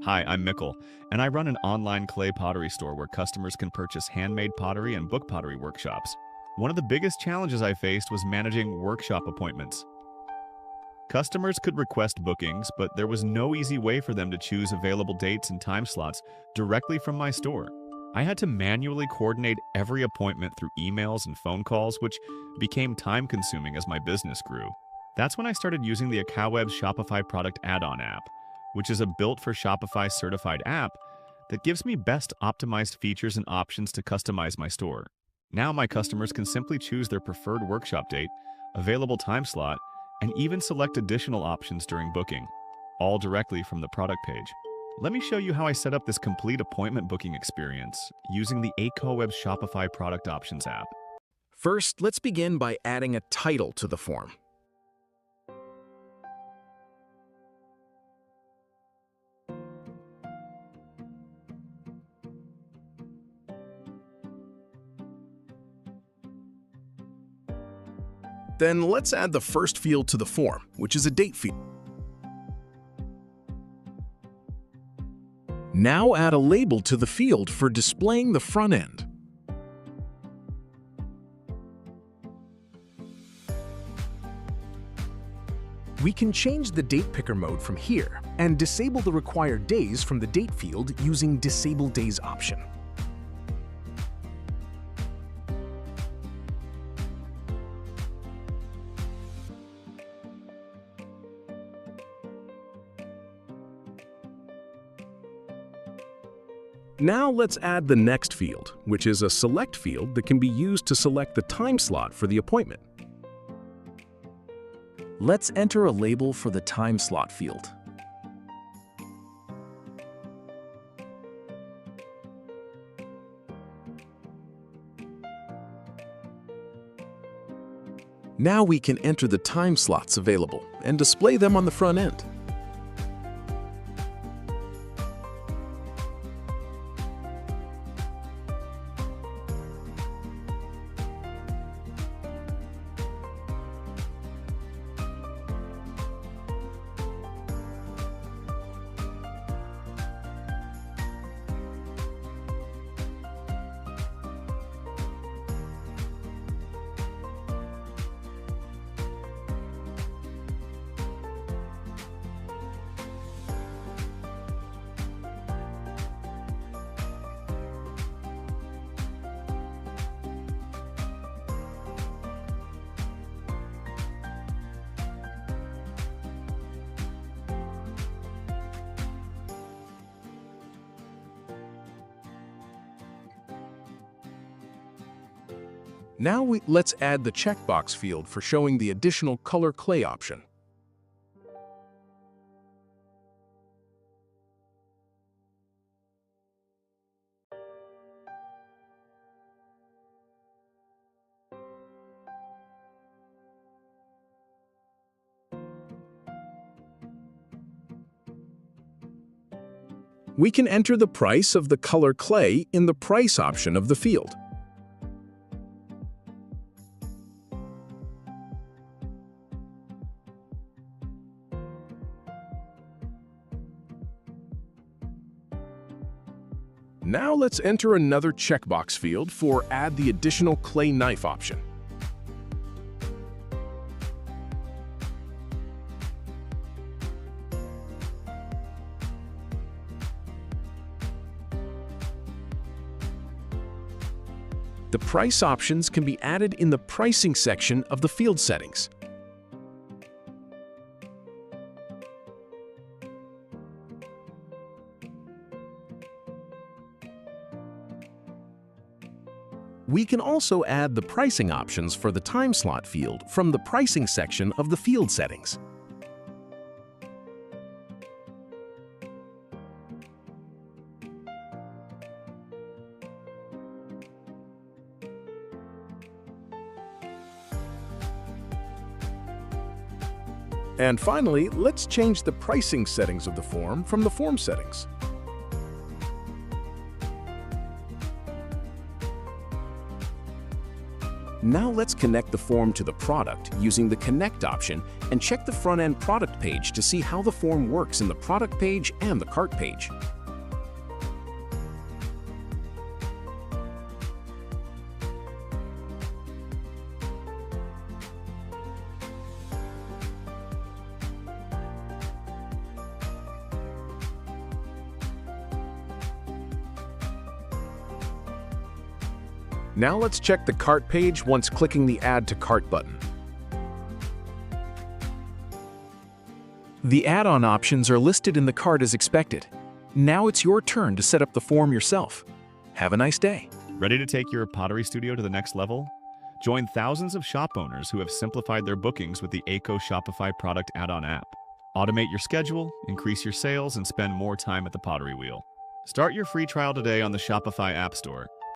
Hi, I'm Mikkel, and I run an online clay pottery store where customers can purchase handmade pottery and book pottery workshops. One of the biggest challenges I faced was managing workshop appointments. Customers could request bookings, but there was no easy way for them to choose available dates and time slots directly from my store. I had to manually coordinate every appointment through emails and phone calls, which became time-consuming as my business grew. That's when I started using the Acowebs Shopify Product Addon app, which is a built-for-Shopify certified app that gives me best optimized features and options to customize my store. Now my customers can simply choose their preferred workshop date, available time slot, and even select additional options during booking, all directly from the product page. Let me show you how I set up this complete appointment booking experience using the Acowebs Shopify Product Options app. First, let's begin by adding a title to the form. Then let's add the first field to the form, which is a date field. Now add a label to the field for displaying the front end. We can change the date picker mode from here and disable the required days from the date field using Disable Days option. Now let's add the next field, which is a select field that can be used to select the time slot for the appointment. Let's enter a label for the time slot field. Now we can enter the time slots available and display them on the front end. Now let's add the checkbox field for showing the additional color clay option. We can enter the price of the color clay in the price option of the field. Now let's enter another checkbox field for Add the additional clay knife option. The price options can be added in the pricing section of the field settings. We can also add the pricing options for the time slot field from the pricing section of the field settings. And finally, let's change the pricing settings of the form from the form settings. Now let's connect the form to the product using the Connect option and check the front-end product page to see how the form works in the product page and the cart page. Now let's check the cart page once clicking the Add to Cart button. The add-on options are listed in the cart as expected. Now it's your turn to set up the form yourself. Have a nice day. Ready to take your pottery studio to the next level? Join thousands of shop owners who have simplified their bookings with the Acowebs Shopify Product Add-on app. Automate your schedule, increase your sales, and spend more time at the pottery wheel. Start your free trial today on the Shopify App Store.